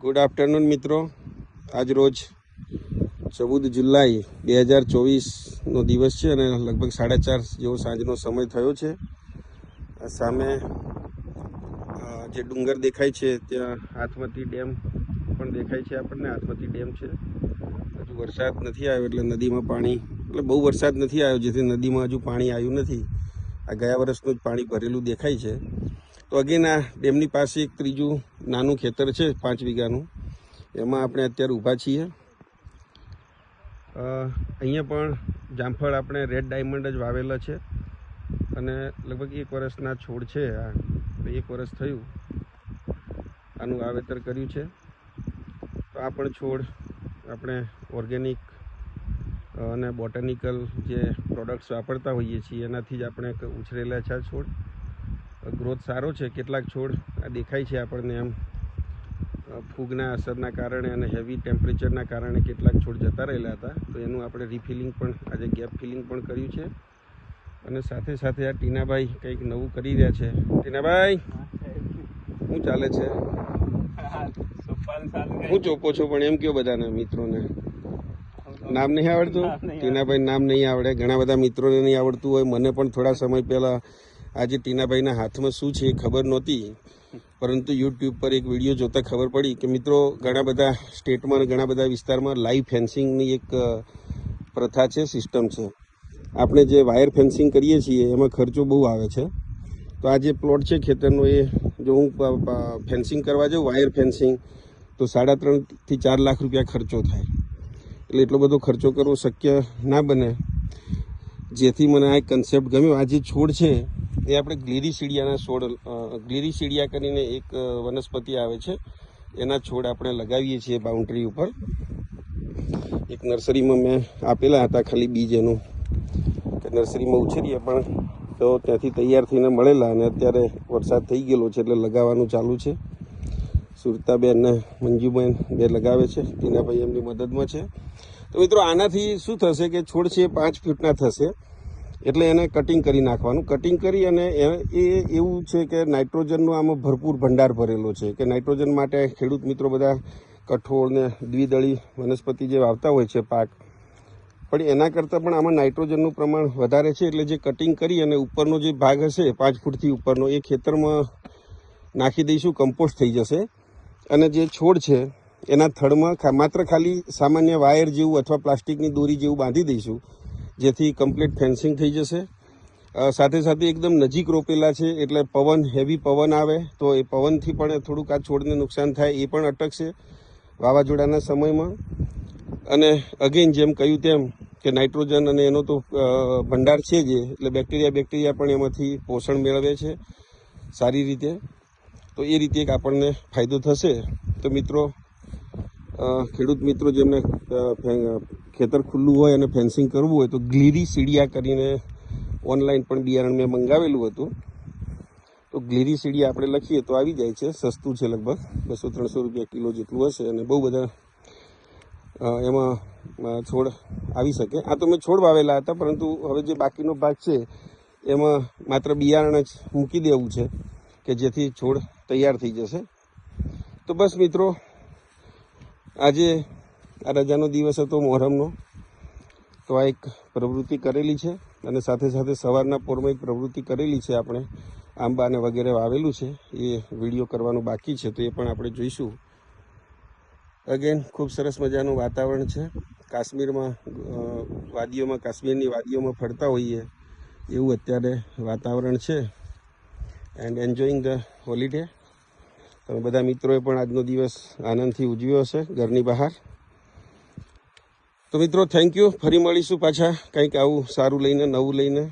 Good afternoon મિત્રો. આજ રોજ 14 જુલાઈ 2024નો દિવસ છે અને લગભગ 4:30 જેવો સાંજનો સમય થયો છે. આ સામે જે ડુંગર દેખાય છે ત્યાં હાથમતી ડેમ પણ દેખાય છે આપણને. હાથમતી ડેમ છે. હજુ વરસાદ નથી આવ્યો એટલે નદીમાં પાણી બહુ વરસાદ નથી આવ્યો, જેથી નદીમાં હજુ પાણી આવ્યું નથી. આ ગયા વર્ષનું જ પાણી ભરેલું દેખાય છે. તો અગેન આ ડેમની પાસે એક ત્રીજું નાનું ખેતર છે 5 વીઘાનું, એમાં આપણે અત્યારે ઊભા છીએ. અહીંયા પણ જામફળ આપણે રેડ ડાયમંડ જ વાવેલા છે અને લગભગ 1 વર્ષના છોડ છે. આ 1 વર્ષ થયું આનું વાવેતર કર્યું છે. તો આ પણ છોડ આપણે ઓર્ગેનિક અને બોટાનિકલ જે પ્રોડક્ટ્સ વાપરતા હોઈએ છીએ એનાથી જ આપણે ઉછરેલા છે. આ છોડ ગ્રોથ સારો છે. કેટલાક છોડ આ દેખાય છે આપણને એમ ફૂગના અસરના કારણે અને હેવી ટેમ્પરેચરના કારણે કેટલાક છોડ જતા રહેલા હતા. તો એનું આપણે રિફિલિંગ પણ આજે ગેપ ફિલિંગ પણ કર્યું છે. અને સાથે સાથે આ ટીનાભાઈ કંઈક નવું કરી રહ્યા છે. ટીનાભાઈ, શું ચાલે છે? હું ચોપો છો પણ એમ કયો બધાને મિત્રોને? નામ નહીં આવડતું? ટીનાભાઈ નામ નહીં આવડે. ઘણા બધા મિત્રોને નહીં આવડતું હોય. મને પણ થોડા સમય પહેલાં આજે ટીનાભાઈના હાથમાં શું છે એ ખબર નહોતી, પરંતુ યુટ્યુબ પર એક વિડીયો જોતાં ખબર પડી કે મિત્રો ઘણા બધા સ્ટેટમાં ઘણા બધા વિસ્તારમાં લાઈવ ફેન્સિંગની એક પ્રથા છે, સિસ્ટમ છે. આપણે જે વાયર ફેન્સિંગ કરીએ છીએ એમાં ખર્ચો બહુ આવે છે. તો આ જે પ્લોટ છે ખેતરનો, એ જો હું ફેન્સિંગ કરવા જાઉં વાયર ફેન્સિંગ, તો 3.5 થી 4 લાખ રૂપિયા ખર્ચો થાય. એટલે એટલો બધો ખર્ચો કરવો શક્ય ના બને, જેથી મને આ કન્સેપ્ટ ગમ્યો. આ જે છોડ છે એ આપણે ગ્લિરીસીડિયાના છોડ, ગ્લિરીસીડિયા કરીને એક વનસ્પતિ આવે છે, એના છોડ આપણે લગાવીએ છીએ બાઉન્ડ્રી ઉપર. એક નર્સરીમાં મેં આપેલા હતા ખાલી બીજ એનું, કે નર્સરીમાં ઉછેરીએ, પણ તો ત્યાંથી તૈયાર થઈને મળેલા અને અત્યારે વરસાદ થઈ ગયેલો છે એટલે લગાવવાનું ચાલુ છે. સુરતાબેન ને મંજુબેન બે લગાવે છે, ટીનાભાઈ એમની મદદમાં છે. તો મિત્રો આનાથી શું થશે કે છોડ છે 5 ફૂટના થશે. એટલે એને કટિંગ કરી નાખવાનું. કટિંગ કરી અને એ એવું છે કે નાઇટ્રોજનનો આમાં ભરપૂર ભંડાર ભરેલો છે. કે નાઇટ્રોજન માટે ખેડૂત મિત્રો બધા કઠોળ ને દ્વિદળી વનસ્પતિ જે વાવતા હોય છે પાક, પણ એના કરતાં પણ આમાં નાઇટ્રોજનનું પ્રમાણ વધારે છે. એટલે જે કટિંગ કરી અને ઉપરનો જે ભાગ હશે 5 ફૂટથી ઉપરનો, એ ખેતરમાં નાખી દઈશું, કમ્પોસ્ટ થઈ જશે. અને જે છોડ છે એના થડમાં માત્ર ખાલી સામાન્ય વાયર જેવું અથવા પ્લાસ્ટિકની દોરી જેવું બાંધી દઈશું, જેથી કમ્પ્લીટ ફેન્સિંગ થઈ જશે. સાથે સાથે એકદમ નજીક રોપેલા છે એટલે પવન, હેવી પવન આવે તો એ પવનથી પણ થોડુંક આ છોડને નુકસાન થાય, એ પણ અટકશે વાવાઝોડાના સમયમાં. અને અગેન જેમ કહ્યું તેમ કે નાઇટ્રોજન અને એનો તો ભંડાર છે જ, એટલે બેક્ટેરિયા પણ એમાંથી પોષણ મેળવે છે સારી રીતે. તો એ રીતે એક આપણને ફાયદો થશે. તો મિત્રો, ખેડૂત મિત્રો જેમને ખેતર ખુલ્લું હોય અને ફેન્સિંગ કરવું હોય તો ગ્લિરીસીડિયા કરીને ઓનલાઈન પણ બિયારણ મેં મંગાવેલું હતું. તો ગ્લિરીસીડિયા આપણે લખીએ તો આવી જાય છે. સસ્તું છે, લગભગ 200-300 રૂપિયા કિલો જેટલું હશે અને બહુ બધા એમાં છોડ આવી શકે. આ તો મેં છોડ વાવેલા હતા, પરંતુ હવે જે બાકીનો ભાગ છે એમાં માત્ર બિયારણ જ મૂકી દેવું છે કે જેથી છોડ તૈયાર થઈ જશે. તો બસ મિત્રો, આજે આ રજાનો દિવસ હતો મોહરમનો, તો આ એક પ્રવૃત્તિ કરેલી છે. અને સાથે સાથે સવારના પોરમાં એક પ્રવૃત્તિ કરેલી છે, આપણે આંબા અને વગેરે વાવેલું છે, એ વિડીયો કરવાનું બાકી છે, તો એ પણ આપણે જોઈશું. અગેન ખૂબ સરસ મજાનું વાતાવરણ છે. કાશ્મીરમાં વાદીઓમાં, કાશ્મીરની વાદીઓમાં ફરતા હોઈએ એવું અત્યારે વાતાવરણ છે. And enjoying the holiday. તમે બધા મિત્રોએ પણ આજનો દિવસ આનંદથી ઉજવ્યો હશે ઘરની બહાર. તો મિત્રો, થેન્ક યુ. ફરી મળીશું પાછા કંઈક આવું સારું લઈને, નવું લઈને.